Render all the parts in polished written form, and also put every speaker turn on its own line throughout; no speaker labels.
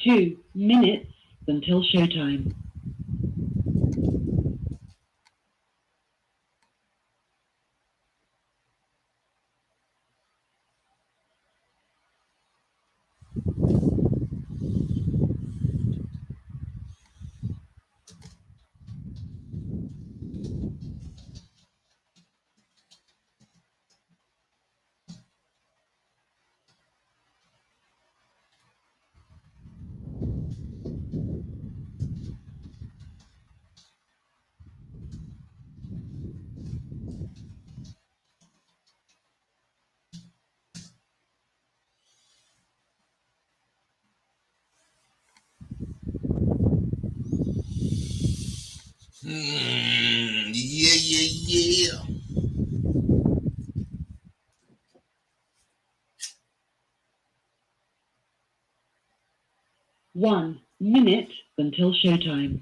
2 minutes until showtime.
Yeah.
1 minute until showtime.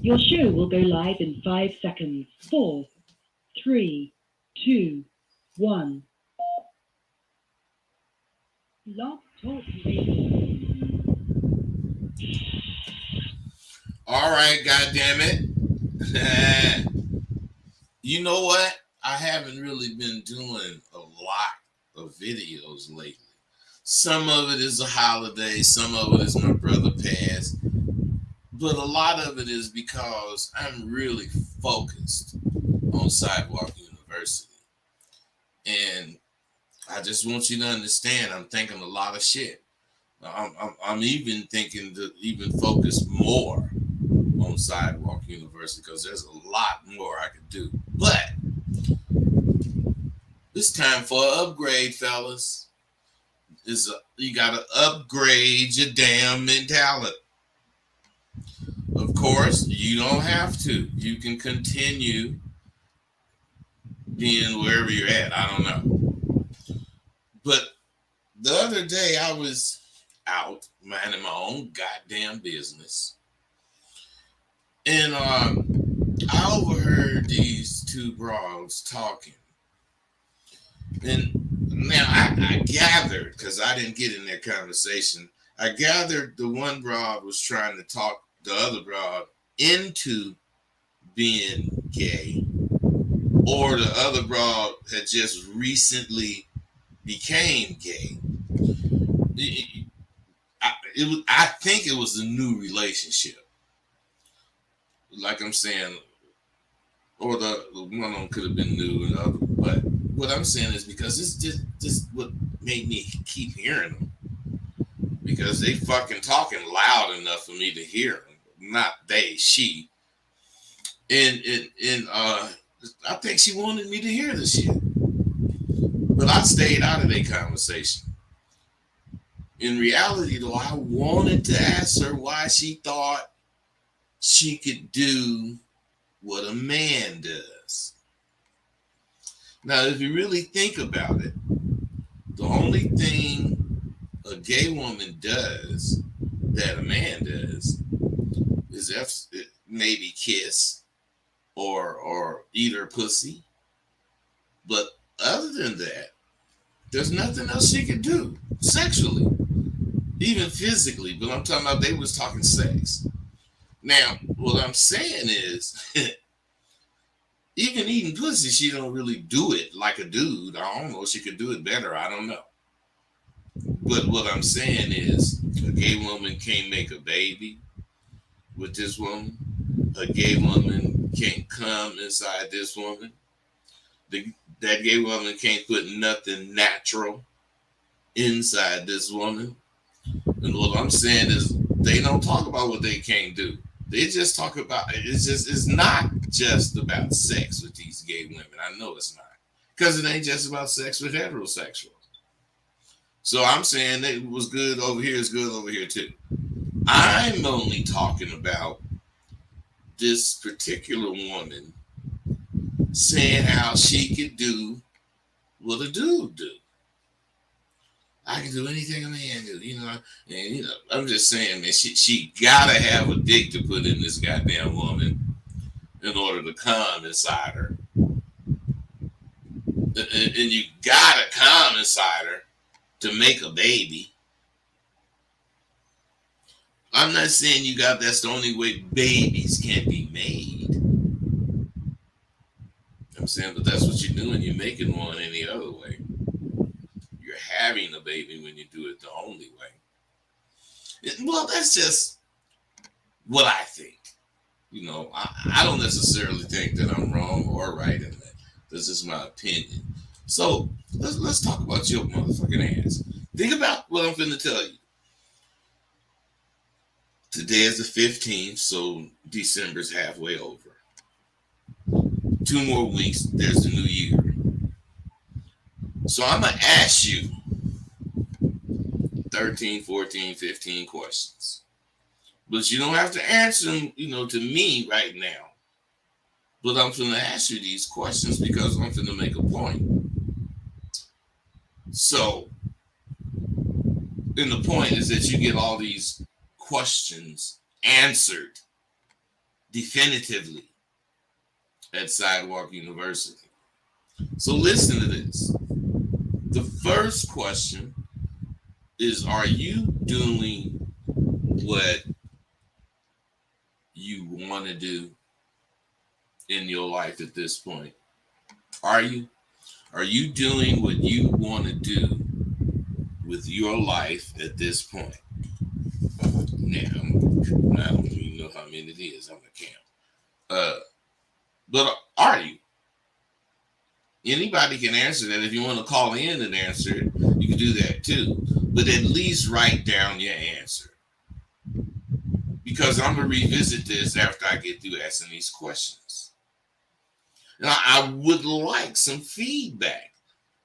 Your show will go live in 5 seconds. 4, 3, 2, 1. Love Talk Radio.
All right, goddamn it. You know what? I haven't really been doing a lot of videos lately. Some of it is a holiday, some of it is my brother passed, but a lot of it is because I'm really focused on Sidewalk University. And I just want you to understand I'm thinking a lot of shit. I'm even thinking to even focus more on Sidewalk University because there's a lot more I could do. But it's time for an upgrade, fellas. You gotta upgrade your damn mentality. Of course, you don't have to. You can continue being wherever you're at. I don't know. But the other day I was out minding my own goddamn business. And I overheard these two broads talking. And now I gathered, because I didn't get in their conversation, I gathered the one broad was trying to talk the other broad into being gay, or the other broad had just recently became gay. I think it was a new relationship. Like I'm saying, or the one of them could have been new and the other. But what I'm saying is because it's just what made me keep hearing them. Because they fucking talking loud enough for me to hear them. Not they, she. And I think she wanted me to hear the shit. But I stayed out of their conversation. In reality, though, I wanted to ask her why she thought she could do what a man does. Now, if you really think about it, the only thing a gay woman does that a man does is maybe kiss or eat her pussy. But other than that, there's nothing else she can do sexually, even physically. But I'm talking about they was talking sex. Now, what I'm saying is, even eating pussy, she don't really do it like a dude. I don't know. She could do it better. I don't know. But what I'm saying is, a gay woman can't make a baby with this woman. A gay woman can't come inside this woman. The, that gay woman can't put nothing natural inside this woman. And what I'm saying is they don't talk about what they can't do. They just talk about it's not just about sex with these gay women. I know it's not. Because it ain't just about sex with heterosexuals. So I'm saying that it was good over here, it's good over here too. I'm only talking about this particular woman saying how she could do what a dude do. I can do anything a man do, And I'm just saying, man, she gotta have a dick to put in this goddamn woman in order to come inside her, and you gotta come inside her to make a baby. I'm not saying that's the only way babies can be made. I'm saying, but that's what you're doing. You're making one any other way. You're having a baby when you do it the only way. Well, that's just what I think. I don't necessarily think that I'm wrong or right in that. This is my opinion. So let's talk about your motherfucking ass. Think about what I'm finna tell you. Today is the 15th, so December's halfway over. 2 more weeks, there's the new year. So I'm going to ask you 13, 14, 15 questions. But you don't have to answer them, to me right now. But I'm going to ask you these questions because I'm going to make a point. So, and the point is that you get all these questions answered definitively at Sidewalk University. So listen to this. The first question is, are you doing what you want to do in your life at this point? Are you? Are you doing what you want to do with your life at this point? Now, I don't even know how many it is on the camp. But are you? Anybody can answer that. If you want to call in and answer it, you can do that too. But at least write down your answer. Because I'm going to revisit this after I get through asking these questions. Now, I would like some feedback.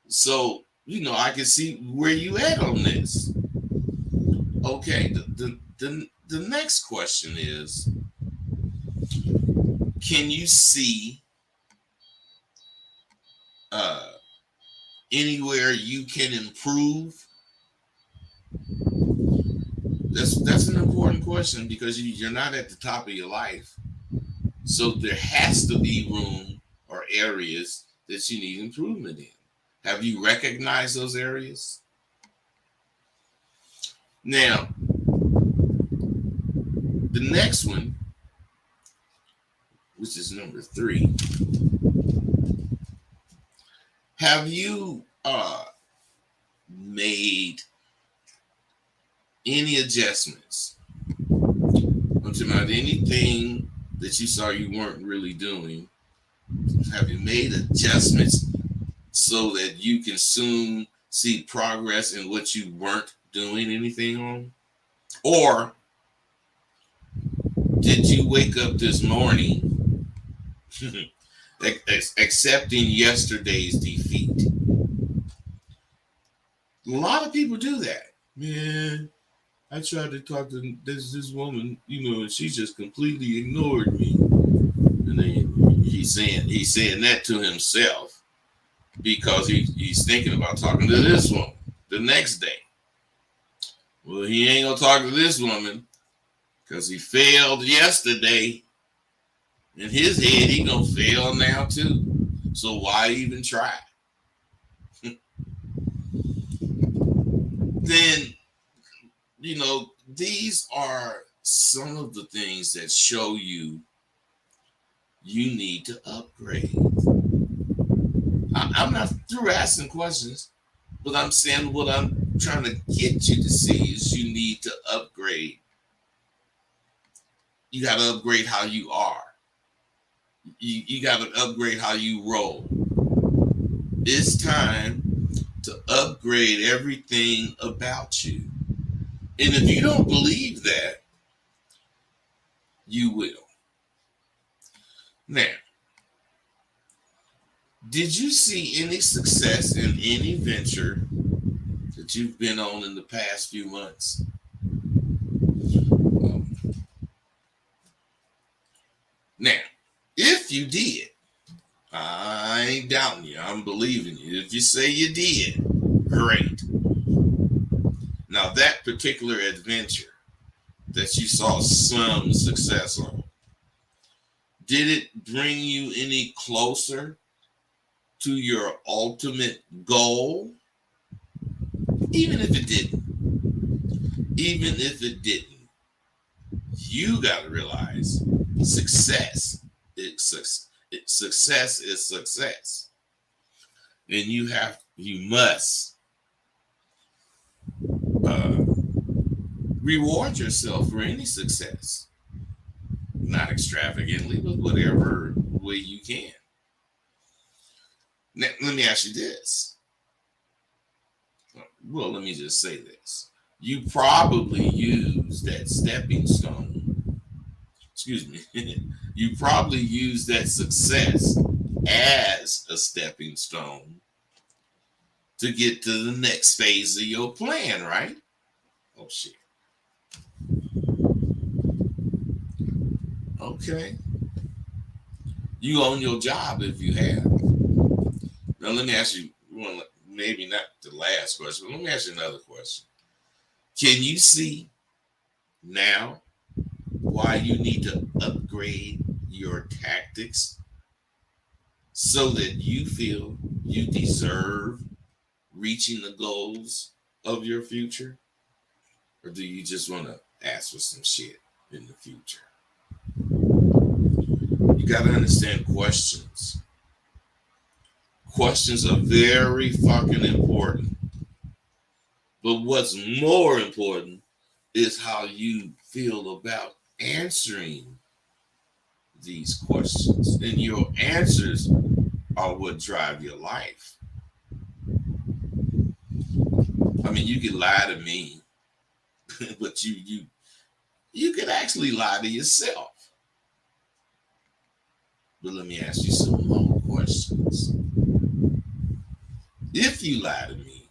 So, I can see where you at on this. Okay, the next question is, can you see anywhere you can improve? That's an important question because you're not at the top of your life. So there has to be room or areas that you need improvement in. Have you recognized those areas? Now, the next one, which is number 3, have you made any adjustments? I'm talking about anything that you saw you weren't really doing. Have you made adjustments so that you can soon see progress in what you weren't doing anything on? Or did you wake up this morning accepting yesterday's defeat? A lot of people do that. Man, I tried to talk to this woman, and she just completely ignored me. And then he's saying that to himself because he's thinking about talking to this woman the next day. Well, he ain't gonna talk to this woman because he failed yesterday. In his head, he gonna fail now too. So why even try? Then, these are some of the things that show you need to upgrade. I'm not through asking questions, but I'm saying what I'm trying to get you to see is you need to upgrade. You got to upgrade how you are. You got to upgrade how you roll. It's time to upgrade everything about you. And if you don't believe that, you will. Now, did you see any success in any venture that you've been on in the past few months? Um, Now, if you did, I ain't doubting you. I'm believing you. If you say you did, great. Now, that particular adventure that you saw some success on, did it bring you any closer to your ultimate goal? Even if it didn't, even if it didn't, you got to realize success success is success, and you must uh, reward yourself for any success, not extravagantly, but whatever way you can. Now, let me ask you this. Well, let me just say this. You probably use that stepping stone. Excuse me. You probably use that success as a stepping stone to get to the next phase of your plan, right? Oh, shit. Okay. You own your job if you have. Now, let me ask you, well, maybe not the last question, but let me ask you another question. Can you see now why you need to upgrade your tactics so that you feel you deserve reaching the goals of your future? Or do you just want to ask for some shit in the future? You got to understand questions. Questions are very fucking important. But what's more important is how you feel about answering these questions. And your answers are what drive your life. I mean, you can lie to me, but you can actually lie to yourself. But let me ask you some more questions. If you lie to me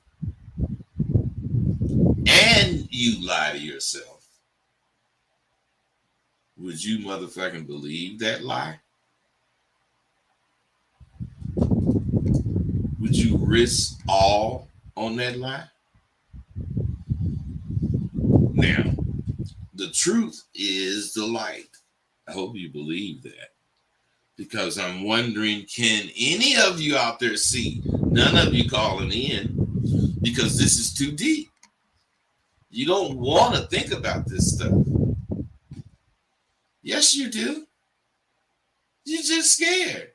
and you lie to yourself, would you motherfucking believe that lie? Would you risk all on that lie? Now, the truth is the light. I hope you believe that. Because I'm wondering, can any of you out there see? None of you calling in, because this is too deep. You don't want to think about this stuff. Yes, you do. You're just scared.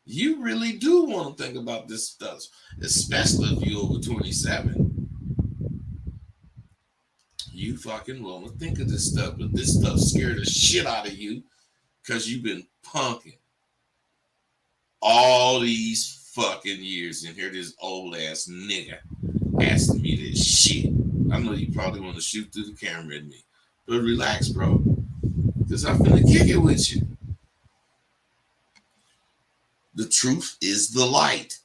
You really do want to think about this stuff, especially if you're over 27. You fucking want to think of this stuff, but this stuff scared the shit out of you because you've been punking all these fucking years, and here this old ass nigga asking me this shit. I know you probably want to shoot through the camera at me, but relax, bro, because I'm finna kick it with you. The truth is the light.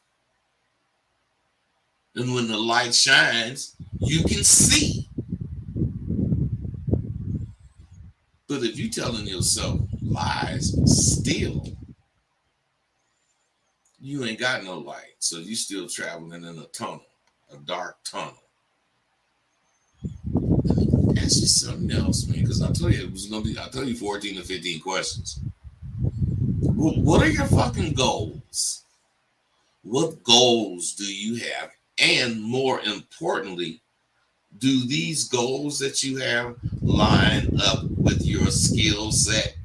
And when the light shines, you can see. But if you're telling yourself lies still, you ain't got no light. So you still traveling in a tunnel, a dark tunnel. Ask you something else, man, because I told you it was gonna be. I told you 14 to 15 questions. What are your fucking goals? What goals do you have? And more importantly, do these goals that you have line up with your skill set?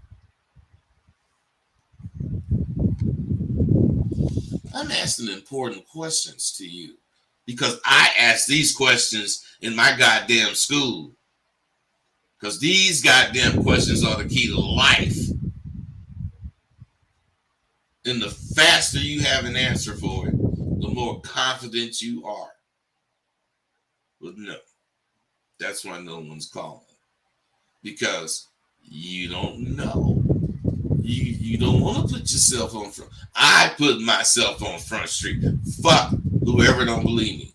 I'm asking important questions to you because I ask these questions in my goddamn school. Because these goddamn questions are the key to life. And the faster you have an answer for it, the more confident you are. But no, that's why no one's calling. Because you don't know. You don't want to put yourself on front. I put myself on Front Street. Fuck whoever don't believe me.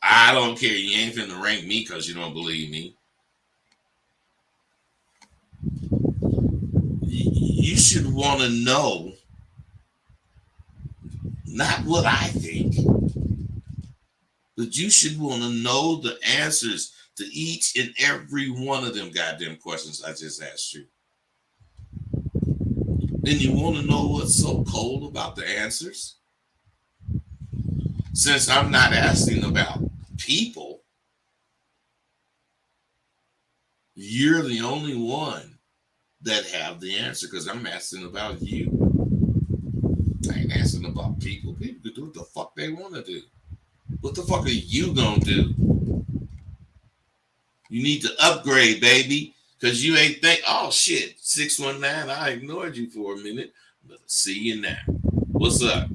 I don't care. You ain't finna rank me because you don't believe me. You should want to know not what I think, but you should want to know the answers to each and every one of them goddamn questions I just asked you. Then you want to know what's so cold about the answers? Since I'm not asking about people, you're the only one that have the answer because I'm asking about you. I ain't asking about people. People can do what the fuck they want to do. What the fuck are you gonna do? You need to upgrade, baby, because you ain't think, oh shit, 619, I ignored you for a minute, but see you now. What's up?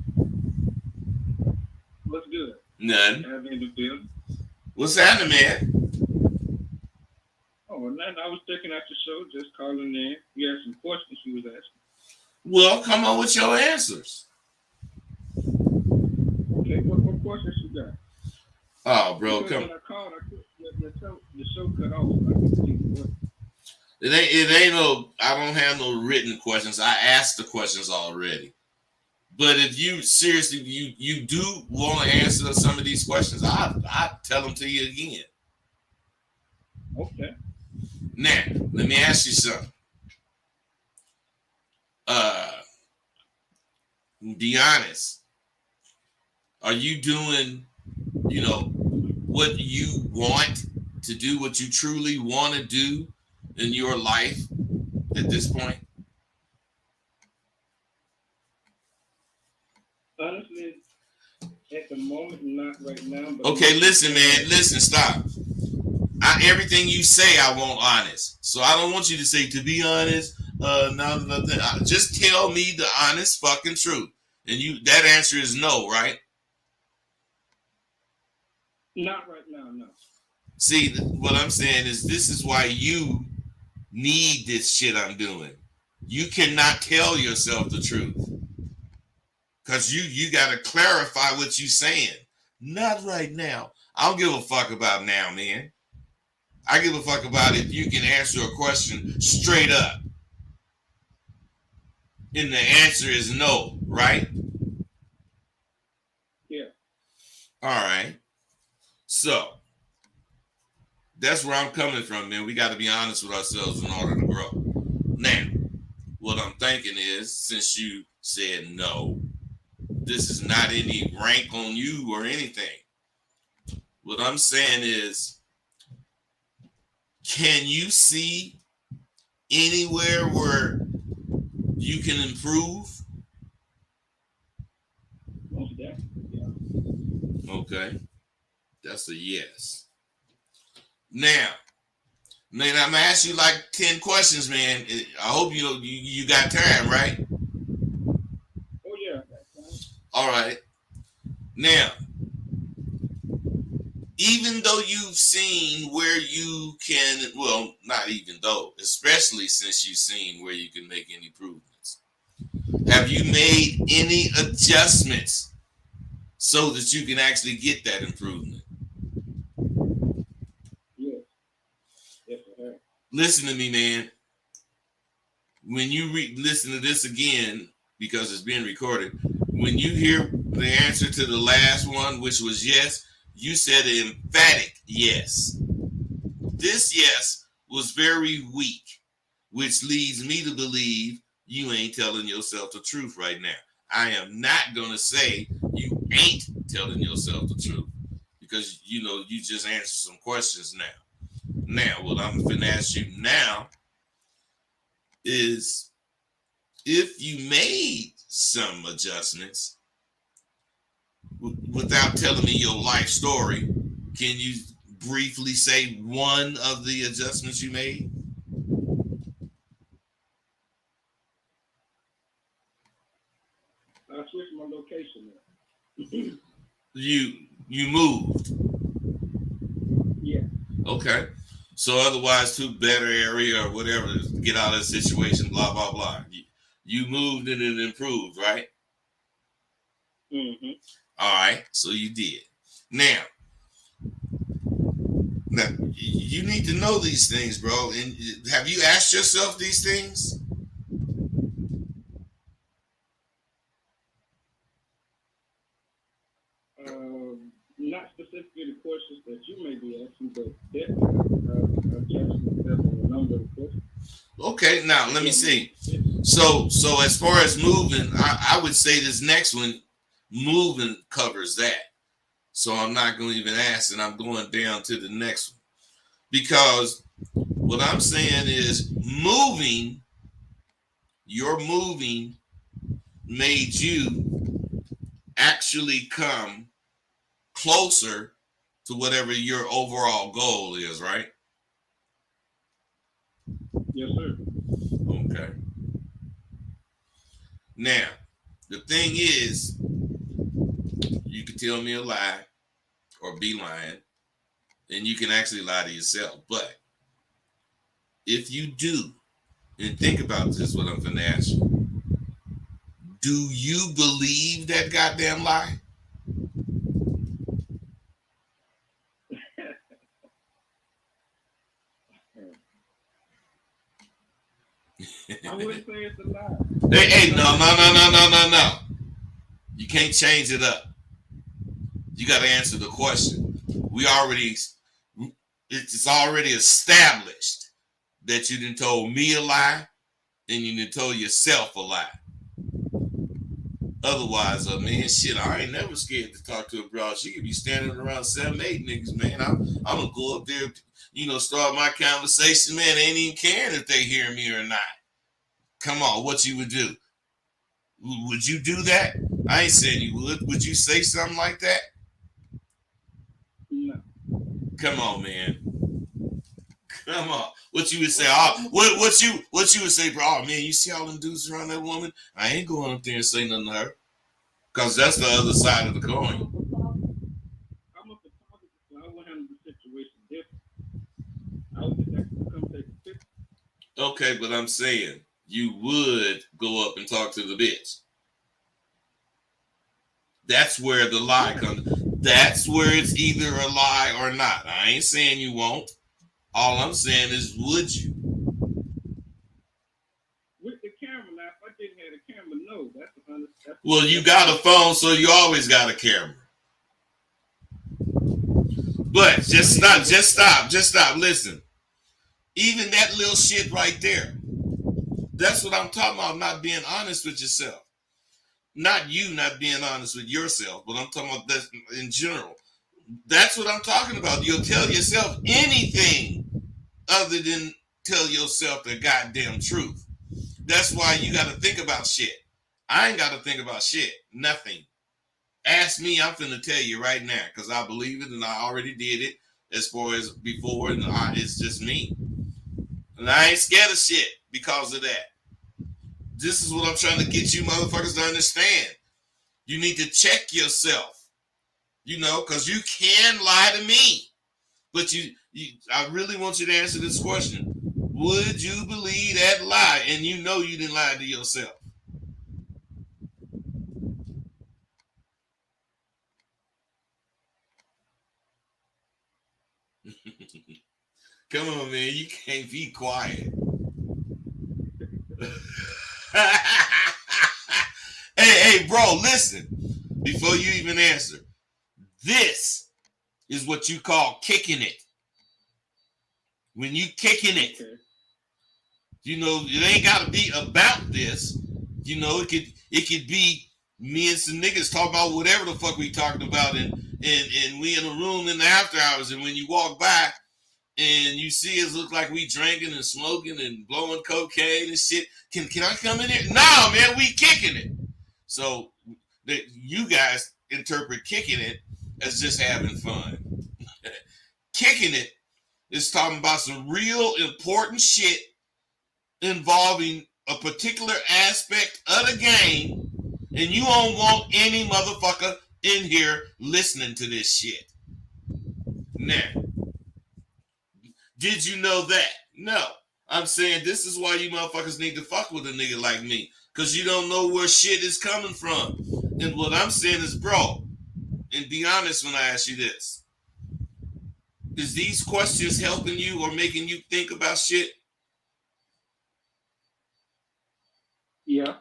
What's good?
None.
Have in the building.
What's happening, man?
Oh, well, nothing. I was checking out the show, just calling in. You had some questions you was asking.
Well, come on with your answers.
Okay, what questions you got?
Oh, bro,
Because
come.
when I called, I could the show cut off, so I couldn't see what.
It ain't no. I don't have no written questions. I asked the questions already. But if you seriously you do want to answer some of these questions, I tell them to you again.
Okay.
Now, let me ask you something. Uh, be honest. Are you doing, what you want to do, what you truly want to do in your life at this point?
Honestly, at the moment, not right now. But
Okay, listen, man. Listen, stop. Everything you say, I want honest. So I don't want you to say, to be honest, nothing. Just tell me the honest fucking truth. And that answer is no, right?
not right now, no.
See, what I'm saying is this is why you need this shit I'm doing. You cannot tell yourself the truth. Because you got to clarify what you're saying. Not right now. I don't give a fuck about now, man. I give a fuck about if you can answer a question straight up. And the answer is no, right?
Yeah.
All right. So that's where I'm coming from, man. We got to be honest with ourselves in order to grow. Now, what I'm thinking is, since you said no, this is not any rank on you or anything. What I'm saying is, can you see anywhere where you can improve?
Most definitely, yeah.
Okay. That's a yes. Now, man, I'm gonna ask you like 10 questions, man. I hope you got time, right?
Oh yeah, that's fine.
All right. Now, even though you've seen where you can, well, not even though, especially since you've seen where you can make any improvements, have you made any adjustments so that you can actually get that improvement?
Yes, yes, I have.
Listen to me, man. When you listen to this again, because it's being recorded, when you hear the answer to the last one, which was yes, you said an emphatic yes. This yes was very weak, which leads me to believe you ain't telling yourself the truth right now. I am not going to say you ain't telling yourself the truth because, you just answered some questions now. Now, what I'm going to ask you now is if you made some adjustments without telling me your life story, can you briefly say one of the adjustments you made? You moved.
Yeah.
Okay. So otherwise, to better area or whatever, get out of the situation, blah blah blah. You moved and it improved, right?
Mm-hmm.
All right. So you did. Now, you need to know these things, bro. And have you asked yourself these things?
Not specifically the questions that you may be asking, but definitely I've challenged myself on a number of questions.
Okay. Now let me
Yeah,
see.
yeah.
So as far as moving, I would say this next one, moving covers that. So I'm not going to even ask, and I'm going down to the next one because what I'm saying is your moving made you actually come closer to whatever your overall goal is, right?
Yes, sir.
Okay. Now, the thing is, you can tell me a lie or be lying, and you can actually lie to yourself. But if you do, and think about this, what I'm going to ask you, do you believe that goddamn lie?
I wouldn't say it's a lie.
Hey,
Because
no. You can't change it up. You got to answer the question. It's already established that you didn't told me a lie and you didn't told yourself a lie. Otherwise, man, shit, I ain't never scared to talk to a bro. She could be standing around 7, 8 niggas, man. I'm gonna go up there, start my conversation, man. They ain't even caring if they hear me or not. Come on, what you would do? Would you do that? I ain't saying you would. Would you say something like that?
no.
Come on, man. Come on. What you would say? What you would say, bro? Oh, man, you see all them dudes around that woman? I ain't going up there and say nothing to her, cause that's the other side of the coin.
I'm a photographer, so I would handle the situation different. I would just actually come take a picture.
Okay, but I'm saying you would go up and talk to the bitch. That's where the lie
Yeah.
comes. That's where it's either a lie or not. I ain't saying you won't. All I'm saying is, would you?
With the camera, now if I didn't have the camera, no, that's a hundred.
Well, you
That's a
got a
different.
phone, so you always got a camera. But
I didn't have it.
just stop. Listen, even that little shit right there. That's what I'm talking about. Not being honest with yourself. Not you not being honest with yourself, but I'm talking about that in general. That's what I'm talking about. You'll tell yourself anything other than tell yourself the goddamn truth. That's why you got to think about shit. I ain't got to think about shit. Nothing. Ask me, I'm finna tell you right now because I believe it and I already did it as far as before, and it's just me. And I ain't scared of shit because of that. This is what I'm trying to get you motherfuckers to understand. You need to check yourself, because you can lie to me. But I really want you to answer this question. Would you believe that lie? And you know you didn't lie to yourself. Come on, man. You can't be quiet. Hey, bro, listen. Before you even answer, this is what you call kicking it. When you kicking it,
Okay.
it ain't got to be about this. It could be me and some niggas talk about whatever the fuck we talking about, and we in a room in the after hours, and when you walk by and you see us look like we drinking and smoking and blowing cocaine and shit, can I come in here? Nah, man, we kicking it. So that you guys interpret kicking it as just having fun. Kicking it is talking about some real important shit involving a particular aspect of the game, and you don't want any motherfucker in here listening to this shit. Now, did you know that? No. I'm saying this is why you motherfuckers need to fuck with a nigga like me. Because you don't know where shit is coming from. And what I'm saying is, bro, and be honest when I ask you this. Is these questions helping you or making you think about shit?
Yeah.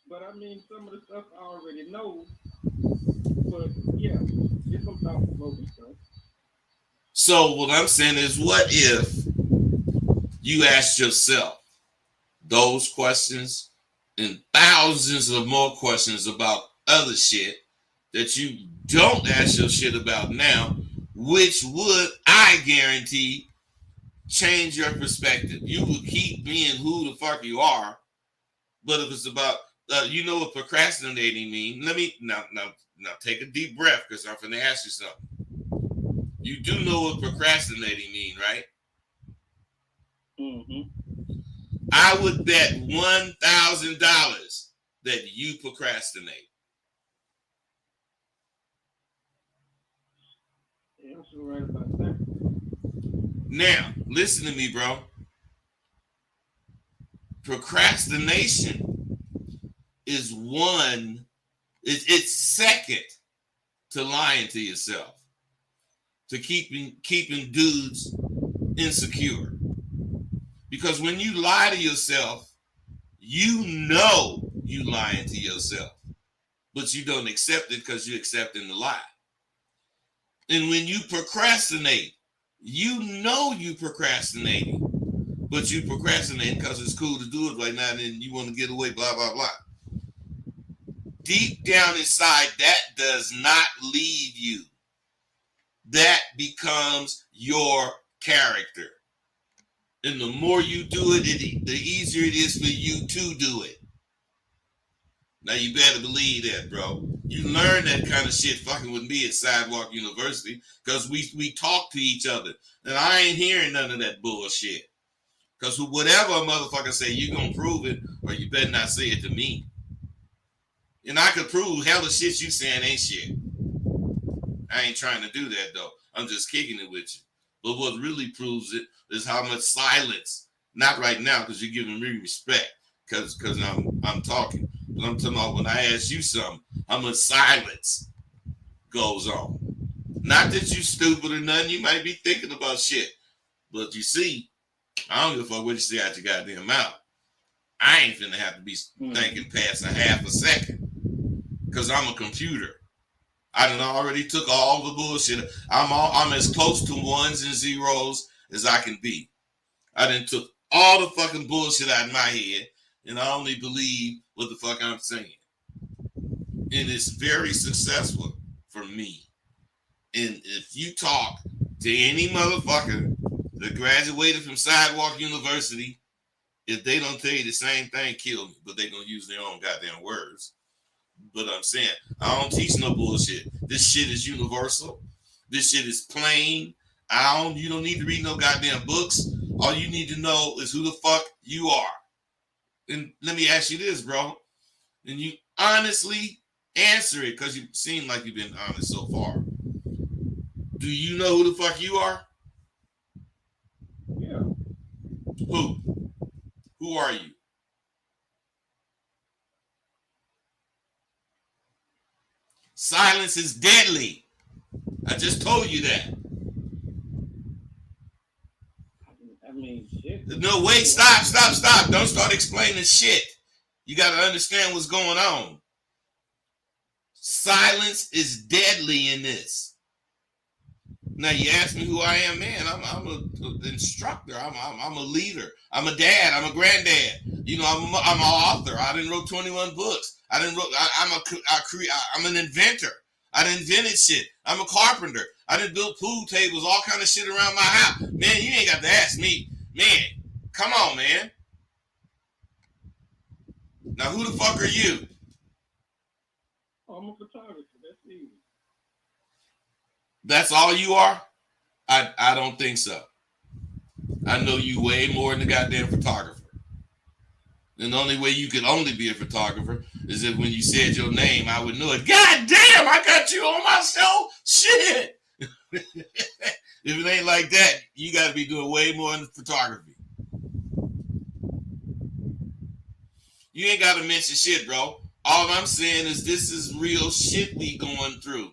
But I mean, some of the stuff I already know. But yeah, it's some thought provoking stuff.
So what I'm saying is, what if you asked yourself those questions and thousands of more questions about other shit that you don't ask your shit about now, which would, I guarantee, change your perspective. You will keep being who the fuck you are, but if it's about, you know what procrastinating means. Let me now take a deep breath because I'm finna ask you something. You do know what procrastinating mean, right?
Mm-hmm.
I would bet $1,000 that you procrastinate.
Yeah, I'm sure right about that.
Now, listen to me, bro. Procrastination is it's second to lying to yourself, to keeping dudes insecure. Because when you lie to yourself, you know you lying to yourself, but you don't accept it because you're accepting the lie. And when you procrastinate, you know you procrastinating, but you procrastinate because it's cool to do it right now, and then you want to get away, blah, blah, blah. Deep down inside, that does not leave you. That becomes your character. And the more you do it, the easier it is for you to do it. Now you better believe that, bro. You learn that kind of shit fucking with me at Sidewalk University because we talk to each other. And I ain't hearing none of that bullshit. Because whatever a motherfucker say, you gonna prove it or you better not say it to me. And I could prove hella shit you saying ain't shit. I ain't trying to do that though. I'm just kicking it with you. But what really proves it is how much silence. Not right now because you're giving me respect because I'm talking. But I'm talking about when I ask you something, how much silence goes on. Not that you stupid or nothing. You might be thinking about shit. But you see, I don't give a fuck what you say out your goddamn mouth. I ain't finna have to be thinking past a half a second because I'm a computer. I done already took all the bullshit. I'm as close to ones and zeros as I can be. I done took all the fucking bullshit out of my head, and I only believe what the fuck I'm saying. And it's very successful for me. And if you talk to any motherfucker that graduated from Sidewalk University, if they don't tell you the same thing, kill me. But they gonna use their own goddamn words. But I'm saying, I don't teach no bullshit. This shit is universal. This shit is plain. You don't need to read no goddamn books. All you need to know is who the fuck you are. And let me ask you this, bro. And you honestly answer it because you seem like you've been honest so far. Do you know who the fuck you are?
Yeah.
Who? Who are you? Silence is deadly. I just told you that.
I mean, shit.
No, wait, stop. Don't start explaining shit. You got to understand what's going on. Silence is deadly in this. Now you ask me who I am, man. I'm an instructor. I'm a leader. I'm a dad. I'm a granddad. You know, I'm an author. I done wrote 21 books. I'm an inventor. I done invented shit. I'm a carpenter. I done built pool tables, all kind of shit around my house. Man, you ain't got to ask me. Man, come on, man. Now who the fuck are you?
I'm a photographer. That's easy.
That's all you are? I don't think so. I know you way more than a goddamn photographer. And the only way you can only be a photographer as if when you said your name, I would know it. God damn, I got you on my show. Shit. If it ain't like that, you got to be doing way more in photography. You ain't got to mention shit, bro. All I'm saying is this is real shit we going through.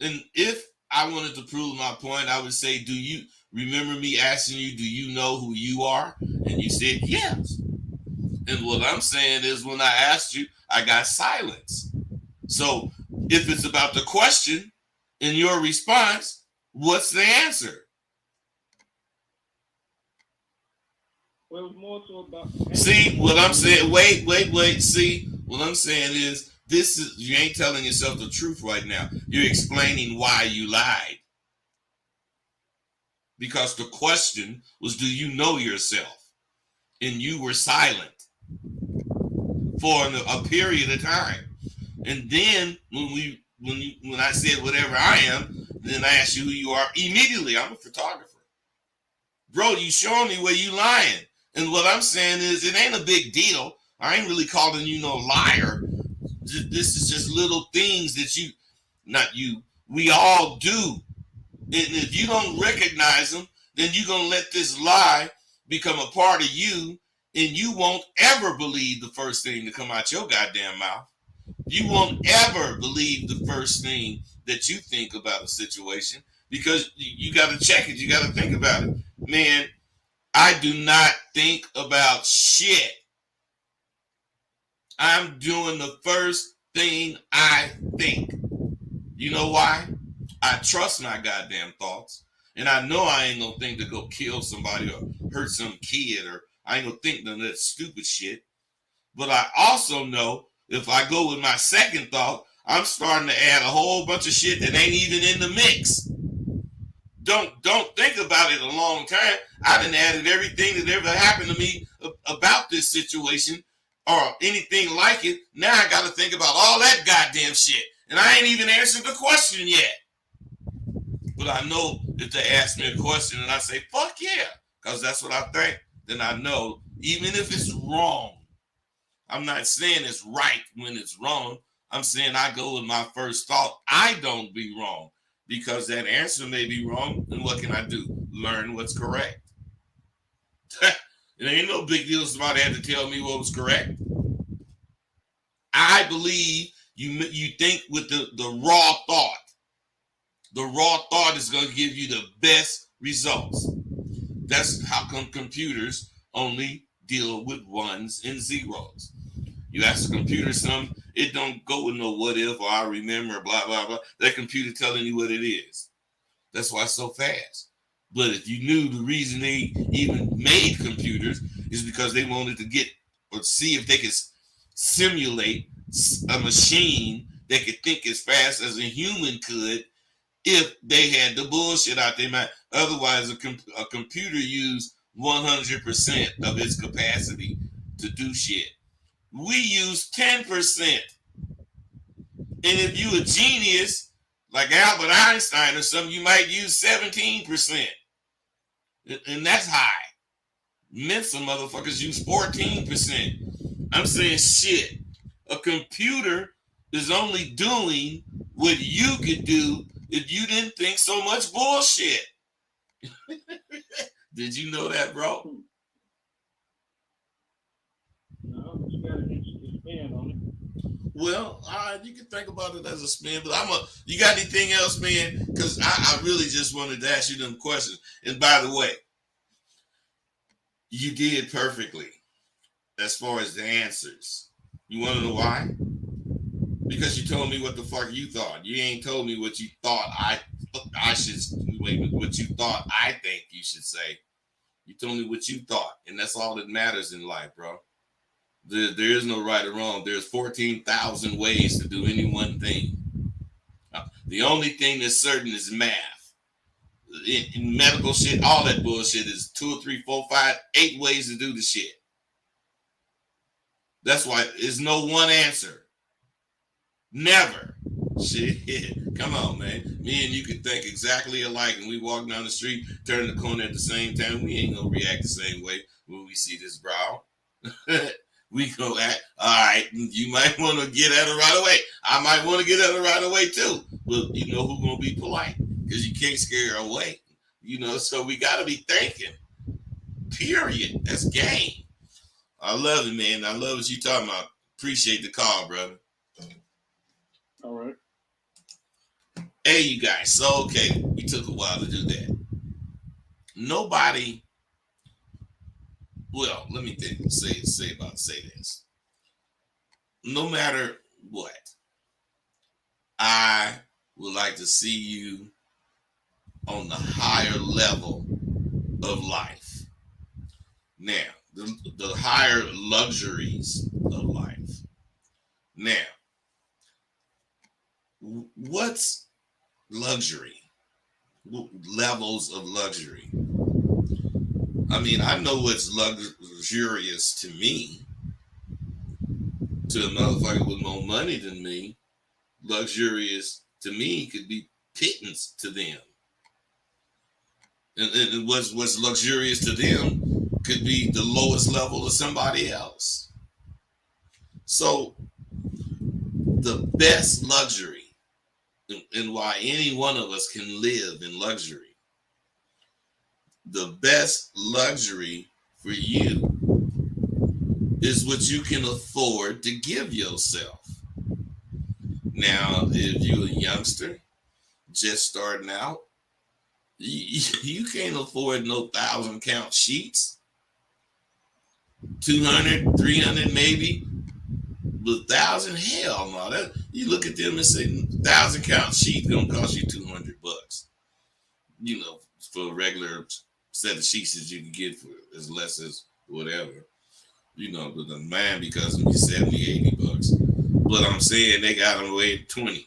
And if I wanted to prove my point, I would say, do you remember me asking you, do you know who you are? And you said, yes. And what I'm saying is when I asked you, I got silence. So if it's about the question and your response, what's the answer?
Well, it was more so about.
See, what I'm saying, wait. See, what I'm saying is, this is, you ain't telling yourself the truth right now. You're explaining why you lied. Because the question was, do you know yourself? And you were silent for a period of time. And then when I said whatever I am, then I asked you who you are. Immediately, I'm a photographer. Bro, you showing me where you lying. And what I'm saying is, it ain't a big deal. I ain't really calling you no liar. This is just little things that we all do. And if you don't recognize them, then you're going to let this lie become a part of you, and you won't ever believe the first thing to come out your goddamn mouth. You won't ever believe the first thing that you think about a situation, because you got to check it. You got to think about it. Man, I do not think about shit. I'm doing the first thing I think. You know why? I trust my goddamn thoughts. And I know I ain't gonna think to go kill somebody or hurt some kid, or I ain't gonna think none of that stupid shit. But I also know if I go with my second thought, I'm starting to add a whole bunch of shit that ain't even in the mix. Don't think about it a long time. I done added everything that ever happened to me about this situation or anything like it. Now I got to think about all that goddamn shit. And I ain't even answered the question yet. But I know if they ask me a question and I say, fuck yeah, because that's what I think, then I know, even if it's wrong, I'm not saying it's right when it's wrong. I'm saying I go with my first thought. I don't be wrong. Because that answer may be wrong, then what can I do? Learn what's correct. It ain't no big deal somebody had to tell me what was correct. I believe you think with the raw thought. The raw thought is going to give you the best results. That's how come computers only deal with ones and zeros. You ask the computer something, it don't go with no what if or I remember, blah, blah, blah. That computer telling you what it is. That's why it's so fast. But if you knew the reason they even made computers is because they wanted to get or see if they could simulate a machine that could think as fast as a human could if they had the bullshit out their mind. Otherwise, a computer used 100% of its capacity to do shit. We use 10%. And if you a genius, like Albert Einstein or something, you might use 17%. And that's high. Mensa motherfuckers use 14%. I'm saying shit. A computer is only doing what you could do if you didn't think so much bullshit. Did you know that, bro?
No, but you got an interesting spin on it.
Well, you can think about it as a spin, but you got anything else, man? Because I really just wanted to ask you them questions. And by the way, you did perfectly as far as the answers. You want to know why? Because you told me what the fuck you thought. You ain't told me what you thought I should wait. What you thought I think you should say. You told me what you thought, and that's all that matters in life, bro. There is no right or wrong. There's 14,000 ways to do any one thing. The only thing that's certain is math. In medical shit, all that bullshit is 2 or 3, 4, 5, 8 ways to do the shit. That's why there's no one answer. Never. Shit. Come on, man. Me and you could think exactly alike, and we walk down the street, turn the corner at the same time. We ain't gonna react the same way when we see this brow. We go at, all right, you might want to get at her right away. I might want to get at her right away too. But you know who's going to be polite? Because you can't scare her away. So we got to be thinking, period. That's game. I love it, man. I love what you talking about. Appreciate the call, brother.
All right.
Hey, you guys. So, okay, we took a while to do that. Nobody, well, let me think, say this. No matter what, I would like to see you on the higher level of life. Now, the higher luxuries of life. Now, what's luxury? Levels of luxury. I mean, I know what's luxurious to me. To a motherfucker with more money than me, luxurious to me could be pittance to them. And what's luxurious to them could be the lowest level of somebody else. So the best luxury, and why any one of us can live in luxury, the best luxury for you is what you can afford to give yourself. Now, if you're a youngster just starting out, you can't afford no 1,000 count sheets. 200, 300 maybe. But 1,000, hell no. You look at them and say 1,000 count sheets gonna cost you $200. For a regular set of sheets that you can get for as less as whatever. But the man because of me 70, $80. But I'm saying they got them away at 20.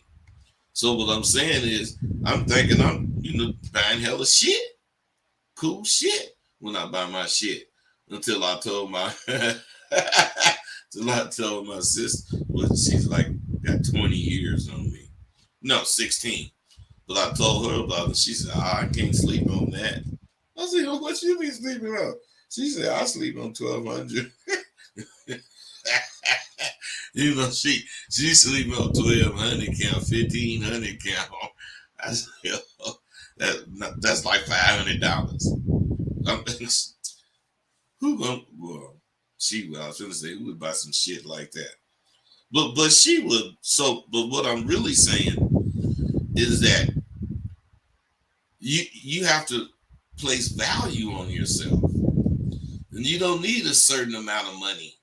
So what I'm saying is I'm thinking I'm, buying hella shit. Cool shit when I buy my shit. Until I told my sister, well, she's like got 20 years on me. No, 16. But I told her about it. She said, I can't sleep on that. I said, well, what you be sleeping on? She said, I sleep on 1,200. She sleeping on 1,200 count, 1,500 count. I said, that's like $500. Who gonna? Well, I was gonna say who would buy some shit like that. But she would. So, but what I'm really saying is that you have to place value on yourself, and you don't need a certain amount of money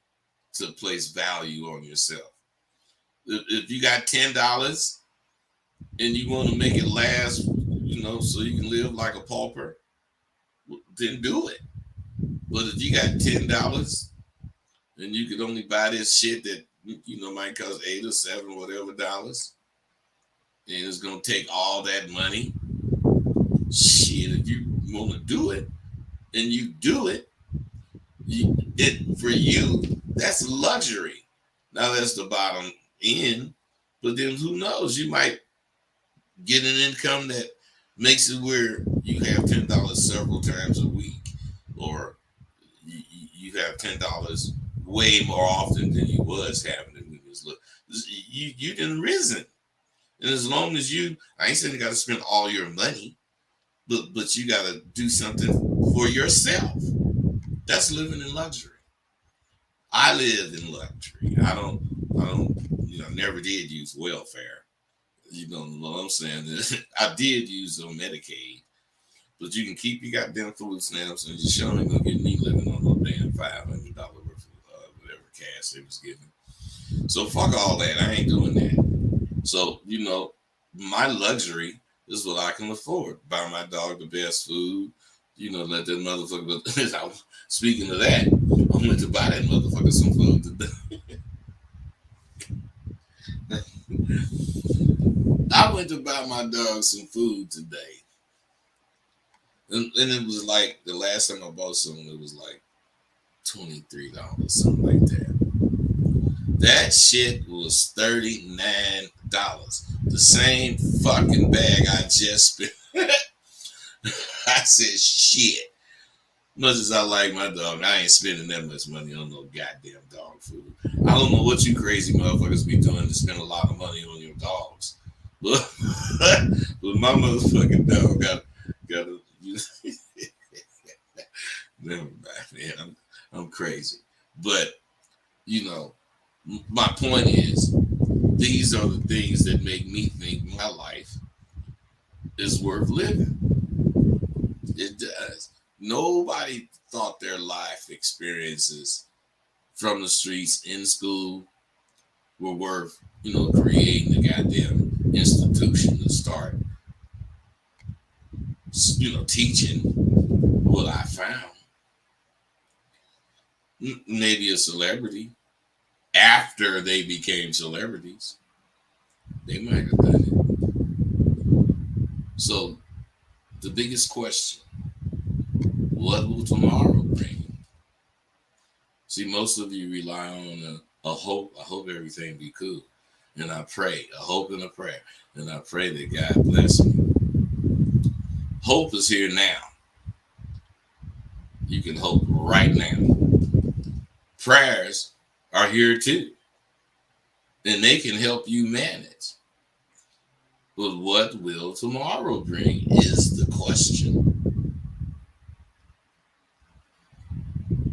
to place value on yourself. If you got $10 and you want to make it last, so you can live like a pauper, then do it. But if you got $10 and you could only buy this shit that might cost $8 or $7 whatever dollars, and it's gonna take all that money, shit. If you want to do it and you do it, for you that's luxury. Now that's the bottom end, but then who knows? You might get an income that makes it where you have $10 several times a week, or you have $10 way more often than you was having it when you was little. You done risen, and as long as I ain't saying you got to spend all your money, but you got to do something for yourself. That's living in luxury. I live in luxury. I don't. Never did use welfare. You know what I'm saying? I did use Medicaid. But you can keep your goddamn food stamps, and you sure ain't gonna get me living on no damn $500 worth of whatever cash they was giving. So fuck all that. I ain't doing that. So my luxury is what I can afford. Buy my dog the best food. Let that motherfucker. Speaking of that, I went to buy that motherfucker some food today. I went to buy my dog some food today. And it was like the last time I bought something, it was like $23, something like that. That shit was $39. The same fucking bag I just spent. I said, shit. Much as I like my dog, I ain't spending that much money on no goddamn dog food. I don't know what you crazy motherfuckers be doing to spend a lot of money on your dogs. But, but my motherfucking dog got a never mind, man. I'm crazy. But you know, my point is these are the things that make me think my life is worth living. It does. Nobody thought their life experiences from the streets in school were worth, creating a goddamn institution to start, teaching what I found. Maybe a celebrity after they became celebrities, they might have done it. So the biggest question, what will tomorrow bring? See, most of you rely on a hope. I hope everything be cool. And I pray, a hope and a prayer. And I pray that God bless me. Hope is here now. You can hope right now. Prayers are here too. And they can help you manage. But what will tomorrow bring is the question.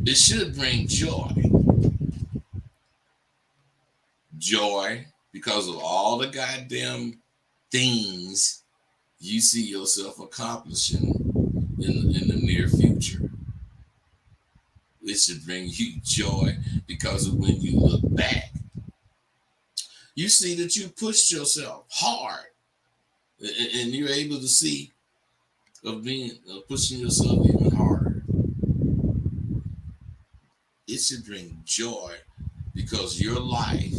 It should bring joy. Joy because of all the goddamn things you see yourself accomplishing in the near future. It should bring you joy because of when you look back, you see that you pushed yourself hard, and you're able to see of pushing yourself even harder. It should bring joy because your life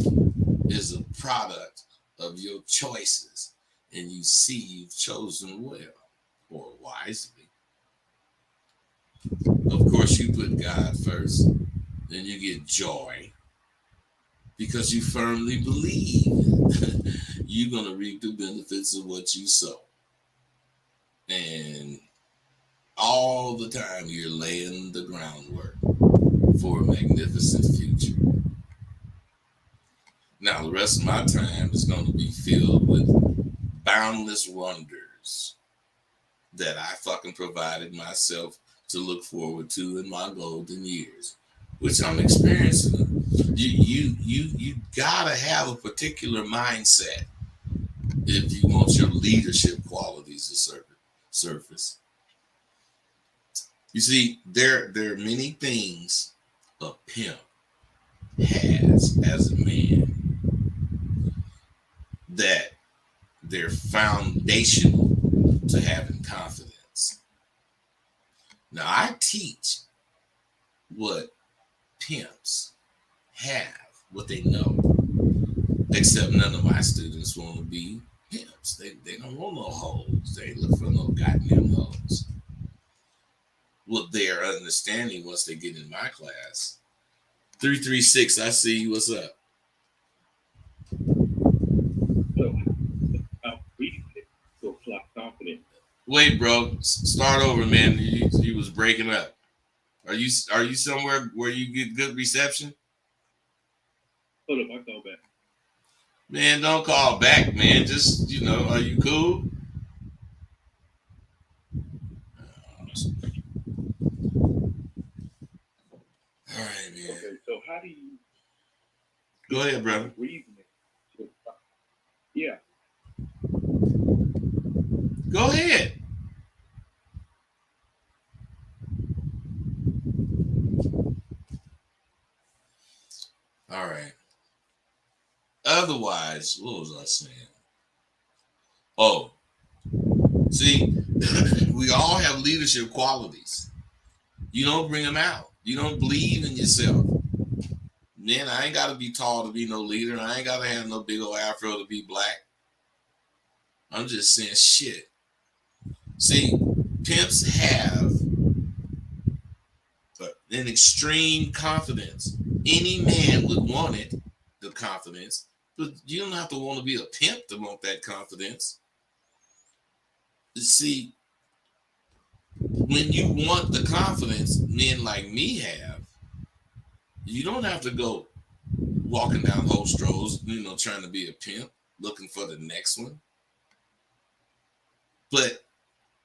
is a product of your choices, and you see you've chosen well or wisely. Of course, you put God first, then you get joy because you firmly believe you're going to reap the benefits of what you sow. And all the time, you're laying the groundwork for a magnificent future. Now, the rest of my time is going to be filled with boundless wonders that I fucking provided myself to look forward to in my golden years, which I'm experiencing. You gotta have a particular mindset if you want your leadership qualities to surface. You see, there are many things a pimp has as a man that they're foundational to having confidence. Now, I teach what pimps have, what they know, except none of my students want to be pimps. They don't want no hoes. They look for no goddamn hoes. What they're understanding once they get in my class. 336, I see you. What's up?
So I'm reading it. So fly confident.
Wait, bro. Start over, man. You was breaking up. Are you somewhere where you get good reception?
Hold up, I call back.
Man, don't call back, man. Just, are you cool? All right, man.
Okay, so how do you
Go ahead, brother.
reasoning? Yeah.
Go ahead. All right. Otherwise, what was I saying? Oh, see, we all have leadership qualities. You don't bring them out. You don't believe in yourself. Man, I ain't got to be tall to be no leader. I ain't got to have no big old afro to be black. I'm just saying shit. See, pimps have an extreme confidence. Any man would want it, the confidence, but you don't have to want to be a pimp to want that confidence. See, when you want the confidence men like me have, you don't have to go walking down whole strolls, trying to be a pimp, looking for the next one. But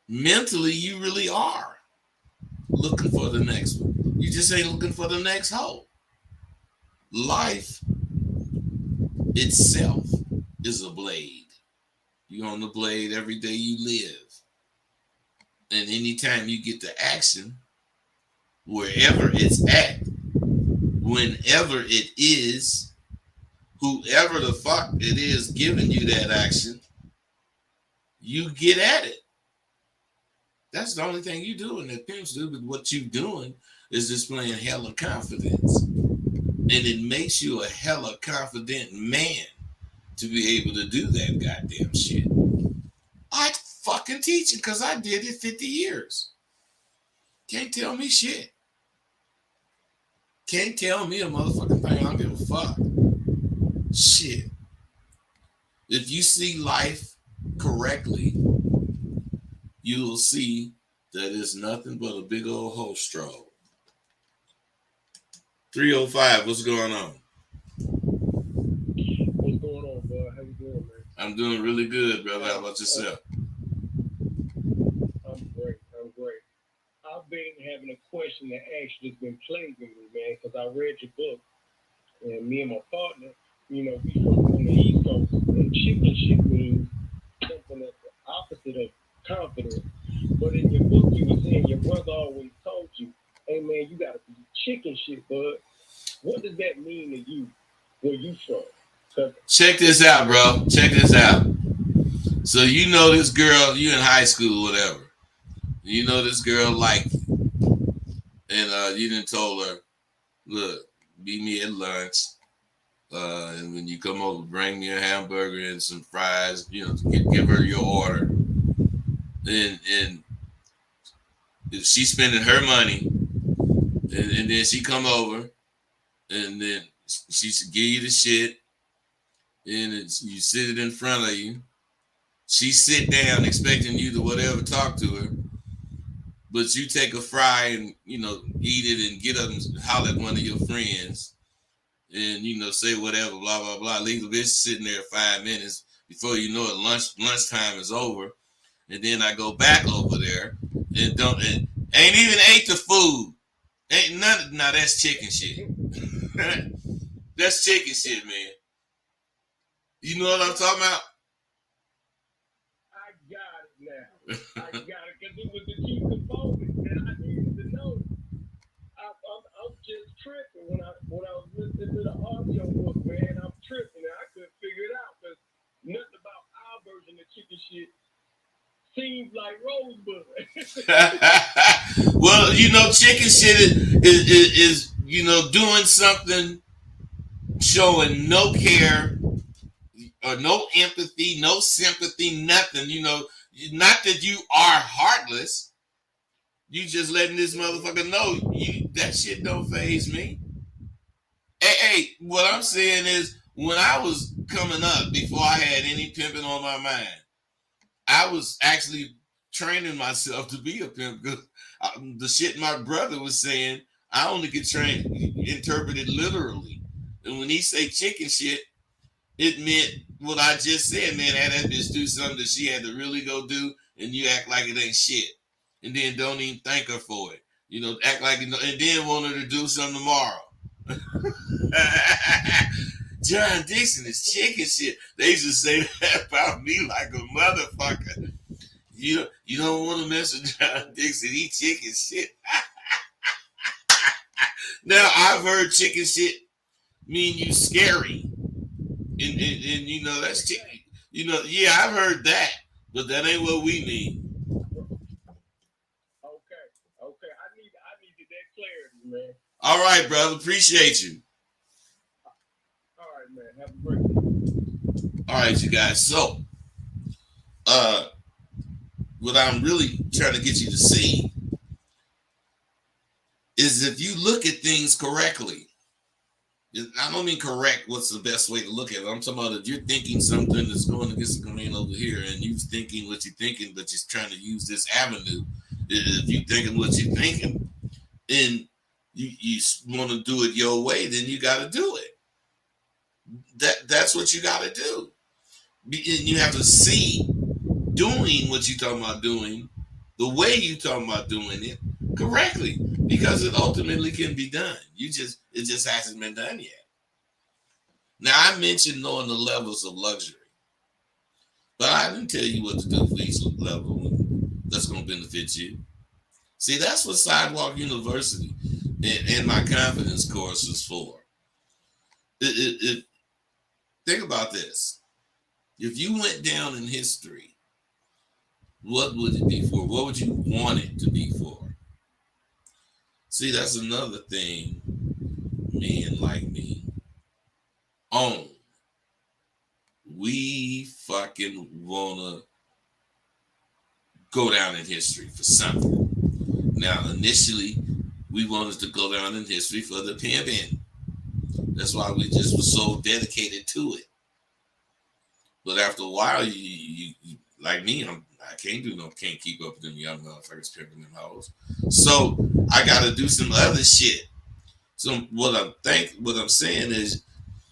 mentally, you really are looking for the next one. You just ain't looking for the next hoe. Life itself is a blade. You on the blade every day you live. And anytime you get to action, wherever it's at, whenever it is, whoever the fuck it is giving you that action, you get at it. That's the only thing you doing that pimps do, but what you doing is displaying hella confidence. And it makes you a hella confident man to be able to do that goddamn shit. I fucking teach it because I did it 50 years. Can't tell me shit. Can't tell me a motherfucking thing. I don't give a fuck. Shit. If you see life correctly, you will see that it's nothing but a big old hoe stroll. 305, what's going on?
What's going on, bud? How you doing, man?
I'm doing really good, brother. How about yourself?
I'm great. I'm great. I've been having a question that actually has been plaguing me, man, because I read your book, and me and my partner, we from on the East Coast, and chicken shit means something that's the opposite of confidence. But in your book, you were saying your brother always told you, hey, man, you got to be chicken shit, bud. What does that mean to you? Where you from?
Check this out, bro. Check this out. So you know this girl, you in high school, whatever. You know this girl like you. And you done told her, look, meet me at lunch. And when you come over, bring me a hamburger and some fries, give her your order. And she's spending her money. And then she come over. And then she give you the shit. And you sit it in front of you. She sit down expecting you to whatever talk to her. But you take a fry and, eat it and get up and holler at one of your friends and, say whatever, blah, blah, blah. Leave the bitch sitting there 5 minutes. Before you know it, lunchtime is over. And then I go back over there and ain't even ate the food. Ain't none. Now that's chicken shit. That's chicken shit, man. You know what I'm talking about?
I got it now. I got it because it was the key component that I needed to know. I'm just tripping when I was listening to the audio book, man. I'm tripping and I couldn't figure it out because nothing about our version of chicken shit seems like rosebud.
Well, chicken shit is doing something, showing no care or no empathy, no sympathy, nothing. Not that you are heartless. You just letting this motherfucker know that shit don't faze me. Hey, what I'm saying is, when I was coming up, before I had any pimping on my mind, I was actually training myself to be a pimp. The shit my brother was saying, I only could interpret it literally. And when he say chicken shit, it meant what I just said, man. Had that bitch do something that she had to really go do, and you act like it ain't shit. And then don't even thank her for it. Act like and then want her to do something tomorrow. John Dixon is chicken shit. They used to say that about me like a motherfucker. You don't want to mess with John Dixon. He chicken shit. Now I've heard chicken shit mean you scary, and that's chicken. Yeah, I've heard that, but that ain't what we mean.
Okay. I needed that clarity, man.
All right, brother. Appreciate you.
All right, man. Have a great day.
All right, you guys. So, what I'm really trying to get you to see is if you look at things correctly. I don't mean correct. What's the best way to look at it? I'm talking about if you're thinking something that's going against the grain over here, and you're thinking what you're thinking, but you're trying to use this avenue, If you thinking what you thinking, and you want to do it your way, then you got to do it. That's what you got to do. And you have to see doing what you talking about doing, the way you talking about doing it correctly, because it ultimately can be done. It just hasn't been done yet. Now I mentioned knowing the levels of luxury, but I didn't tell you what to do for each level that's going to benefit you. See, that's what Sidewalk University and my confidence course is for. Think about this. If you went down in history, what would it be for? What would you want it to be for? See, that's another thing men like me own. We fucking wanna go down in history for something. Now, initially, we wanted to go down in history for the pimping. That's why we just were so dedicated to it. But after a while, you like me, I can't keep up with them young motherfuckers pimping them hoes. So I got to do some other shit. So what I'm saying is,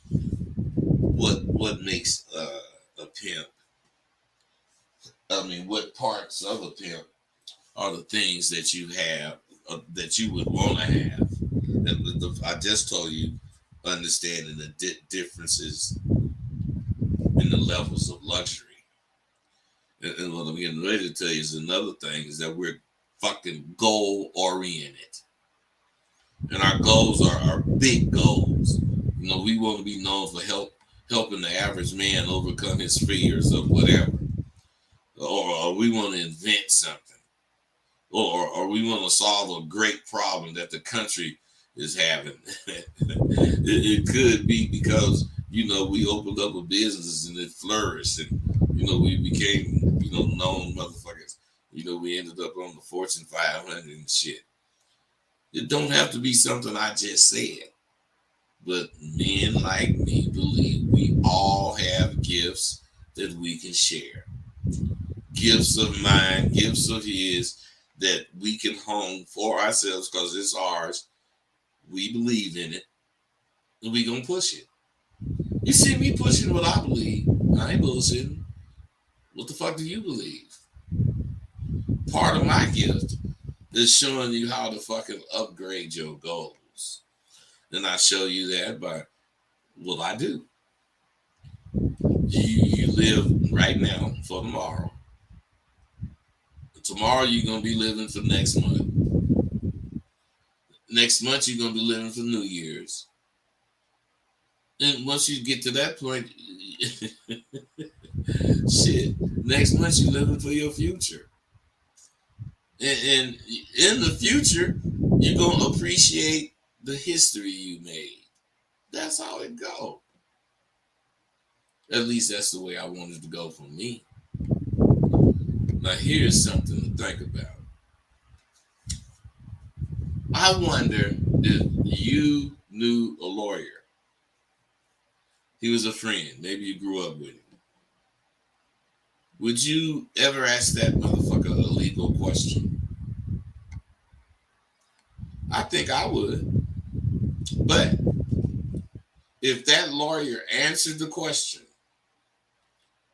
what makes a pimp? I mean, what parts of a pimp are the things that you have that you would want to have? And I just told you, understanding the differences in the levels of luxury. And what I'm getting ready to tell you is another thing is that we're fucking goal oriented. And our goals are big goals. You know, we want to be known for helping the average man overcome his fears of whatever. Or we want to invent something. Or we want to solve a great problem that the country is having. It could be because, you know, we opened up a business and it flourished, and, you know, we became, you know, known motherfuckers. You know, we ended up on the Fortune 500 and shit. It don't have to be something I just said. But men like me believe we all have gifts that we can share. Gifts of mine, gifts of his, that we can hone for ourselves because it's ours. We believe in it, and we gonna push it. You see me pushing what I believe. I ain't bullshitting. What the fuck do you believe? Part of my gift is showing you how to fucking upgrade your goals. And I show you that by what I do. You live right now for tomorrow. Tomorrow you're gonna be living for next month. Next month you're gonna be living for New Year's. And once you get to that point, shit, next month you're living for your future. And in the future, you're gonna appreciate the history you made. That's how it go. At least that's the way I wanted to go for me. Now here's something to think about. I wonder if you knew a lawyer. He was a friend. Maybe you grew up with him. Would you ever ask that motherfucker a legal question? I think I would. But if that lawyer answered the question,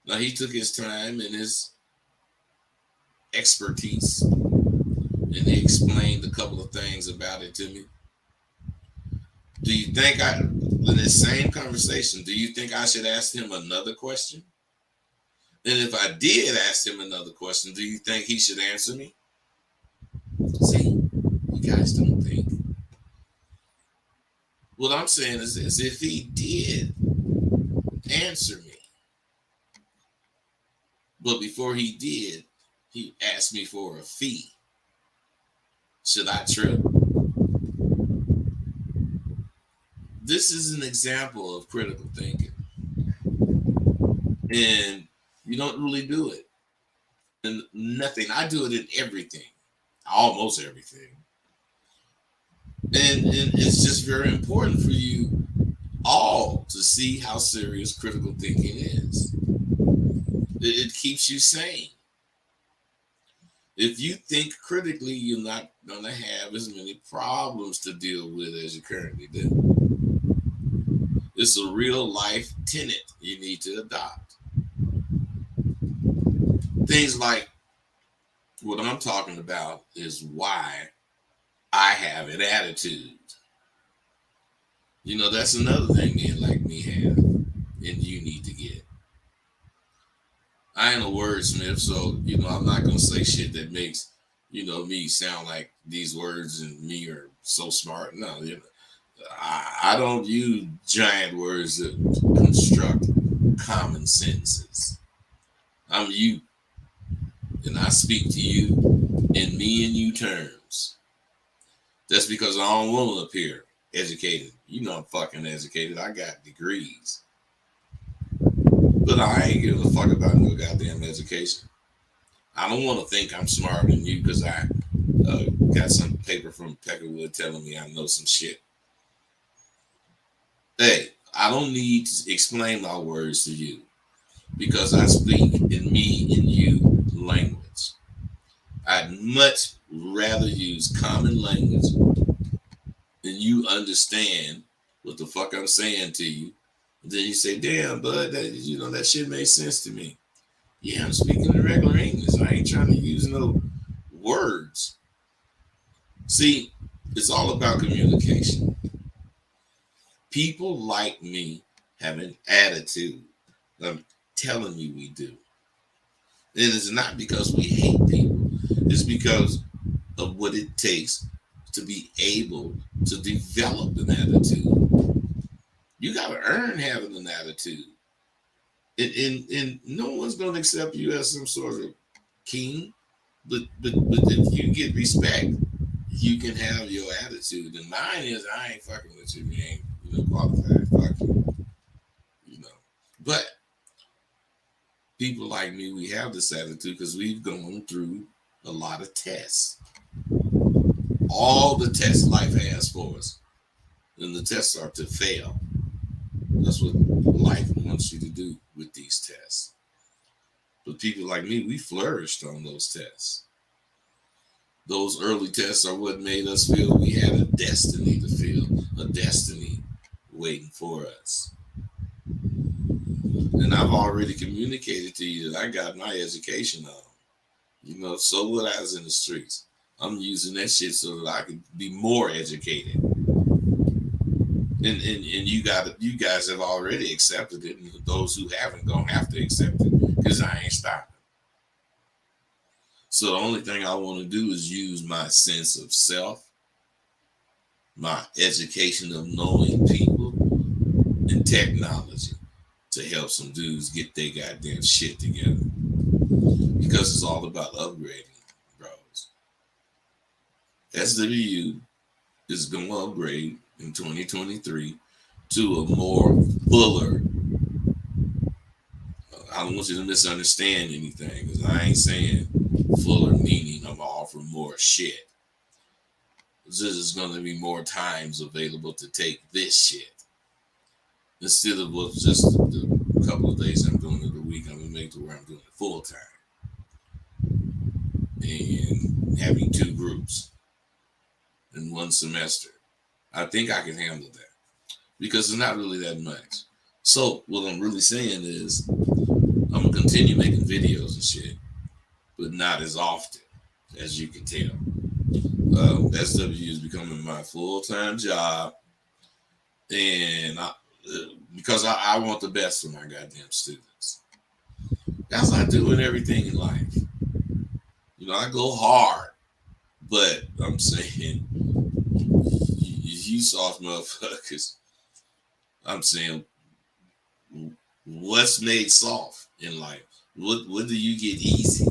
now he took his time and his expertise, and he explained a couple of things about it to me. Do you think in this same conversation, do you think I should ask him another question? And if I did ask him another question, do you think he should answer me? See, you guys don't think. What I'm saying is this: if he did answer me, but before he did, he asked me for a fee, should I trip? This is an example of critical thinking. And you don't really do it. And nothing. I do it in everything. Almost everything. And it's just very important for you all to see how serious critical thinking is. It keeps you sane. If you think critically, you're not going to have as many problems to deal with as you currently do. It's a real life tenet you need to adopt. Things like what I'm talking about is why I have an attitude. That's another thing men like me have, and you need to get. I ain't a wordsmith, so I'm not gonna say shit that makes me sound like these words and me are so smart. No, I don't use giant words that construct common sentences. I'm you, and I speak to you in me and you terms. That's because I don't want to appear educated. I'm fucking educated. I got degrees. But I ain't giving a fuck about no goddamn education. I don't want to think I'm smarter than you because I got some paper from Peckerwood telling me I know some shit. Hey, I don't need to explain my words to you because I speak in me and you language. I'd much rather use common language than you understand what the fuck I'm saying to you. And then you say, damn, bud, that shit makes sense to me. Yeah, I'm speaking in regular English. I ain't trying to use no words. See, it's all about communication. People like me have an attitude. I'm telling you we do. And it's not because we hate people. It's because of what it takes to be able to develop an attitude. You got to earn having an attitude. And no one's going to accept you as some sort of king. But if you get respect, you can have your attitude. And mine is I ain't fucking with you. You ain't qualified. Fuck you. But people like me, we have this attitude because we've gone through a lot of tests. All the tests life has for us. And the tests are to fail. That's what life wants you to do with these tests. But people like me, we flourished on those tests. Those early tests are what made us feel we had a destiny to feel, a destiny waiting for us. And I've already communicated to you that I got my education on. So what I was in the streets. I'm using that shit so that I can be more educated. And you guys have already accepted it, and those who haven't gonna have to accept it because I ain't stopping. So the only thing I want to do is use my sense of self, my education of knowing people, and technology to help some dudes get their goddamn shit together. Because it's all about upgrading, bros. SWU is going to upgrade in 2023 to a more fuller. I don't want you to misunderstand anything because I ain't saying fuller meaning I'm offering more shit. This is going to be more times available to take this shit. Instead of what just the couple of days I'm doing it a week, I'm going to make it where I'm doing it full time. And having 2 groups in 1 semester. I think I can handle that because it's not really that much. So what I'm really saying is I'm going to continue making videos and shit, but not as often as you can tell. SW is becoming my full-time job, and because I want the best for my goddamn students. That's what I do in everything in life. I go hard, but I'm saying you soft motherfuckers. I'm saying what's made soft in life? What do you get easy?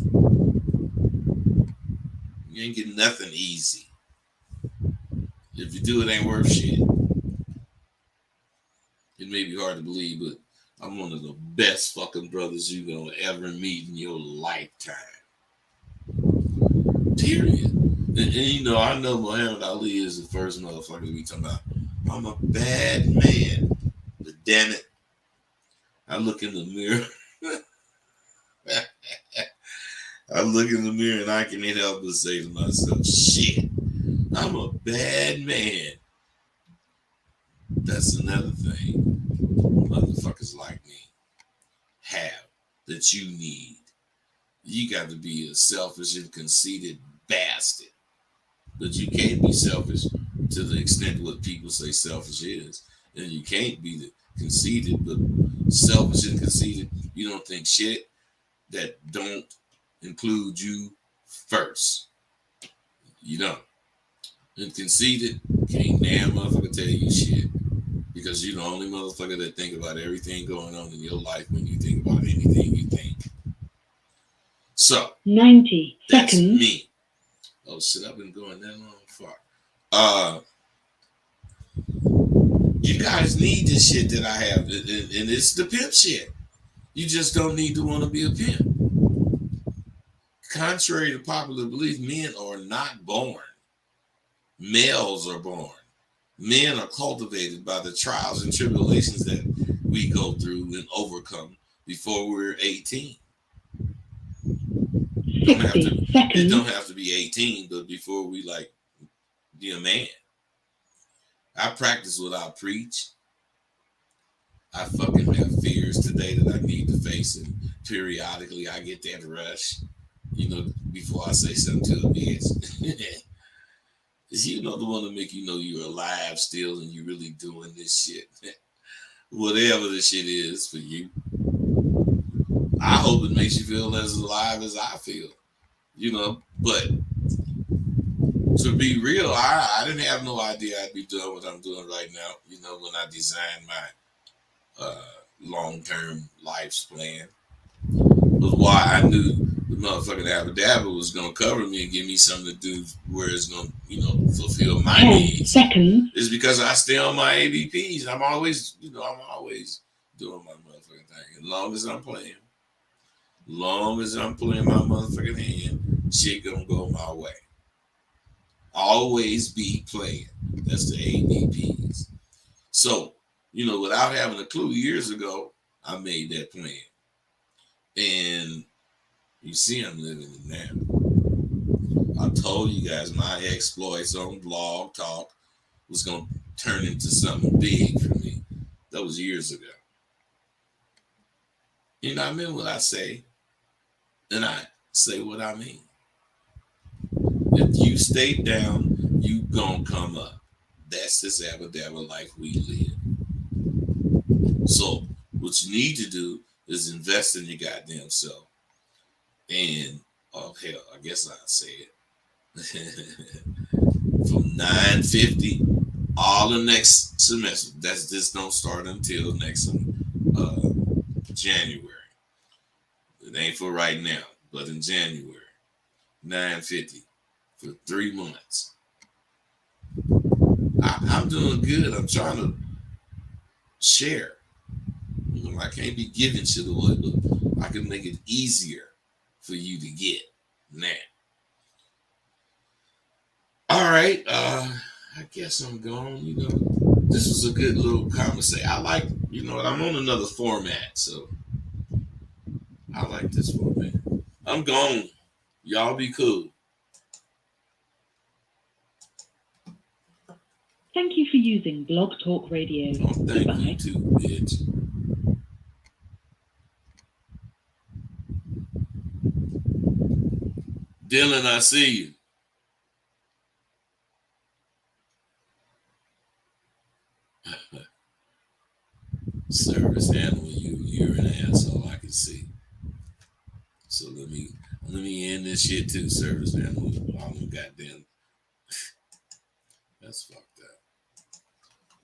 You ain't getting nothing easy. If you do, it ain't worth shit. It may be hard to believe, but I'm one of the best fucking brothers you're gonna ever meet in your lifetime. Period. And I know Muhammad Ali is the first motherfucker we talking about. I'm a bad man, but damn it, I look in the mirror. I look in the mirror and I can't help but say to myself, shit, I'm a bad man. That's another thing motherfuckers like me have that you need. You got to be a selfish and conceited bastard. But you can't be selfish to the extent what people say selfish is. And you can't be the conceited, but selfish and conceited, you don't think shit that don't include you first. You don't. And conceited, can't damn motherfucker tell you shit. Because you're the only motherfucker that think about everything going on in your life when you think about anything you think. So
90
that's
seconds.
me. Oh shit, I've been going that long. Fuck. You guys need this shit that I have, and it's the pimp shit. You just don't need to want to be a pimp. Contrary to popular belief, men are not born. Males are born. Men are cultivated by the trials and tribulations that we go through and overcome before we're 18. Don't have to,
60
it
seconds.
don't have to be 18, but before we like be a man. I practice what I preach. I fucking have fears today that I need to face, and periodically I get that rush, before I say something to a bitch. You know, the one to make you know you're alive still and you're really doing this shit. Whatever the shit is for you. I hope it makes you feel as alive as I feel. But to be real, I didn't have no idea I'd be doing what I'm doing right now, when I designed my long-term life's plan. Was why I knew the motherfucking Abba was gonna cover me and give me something to do where it's gonna, fulfill my
10
needs.
seconds.
It's because I stay on my ABPs. I'm always doing my motherfucking thing. As long as I'm playing my motherfucking hand, shit gonna go my way. Always be playing. That's the ABPs. So, without having a clue, years ago, I made that plan. And you see I'm living it now. I told you guys my exploits on Blog Talk was going to turn into something big for me. That was years ago. I mean what I say, and I say what I mean. If you stay down, you gonna come up. That's this abba-dabba life we live. So what you need to do is invest in your goddamn self. And oh hell, I guess I'll say it. From 9:50 all the next semester. This don't start until next January. It ain't for right now, but in January, 9:50 for 3 months. I'm doing good. I'm trying to share. I can't be giving shit away, but I can make it easier for you to get now. All right, I guess I'm gone. This was a good little conversation. I like, I'm on another format, so I like this format. I'm gone. Y'all be cool.
Thank you for using Blog Talk Radio.
Oh, thank
Goodbye.
you too, bitch. Dylan, I see you. Service animal, you're an asshole. I can see. So let me end this shit too, service animal. I'm goddamn. That's fucked.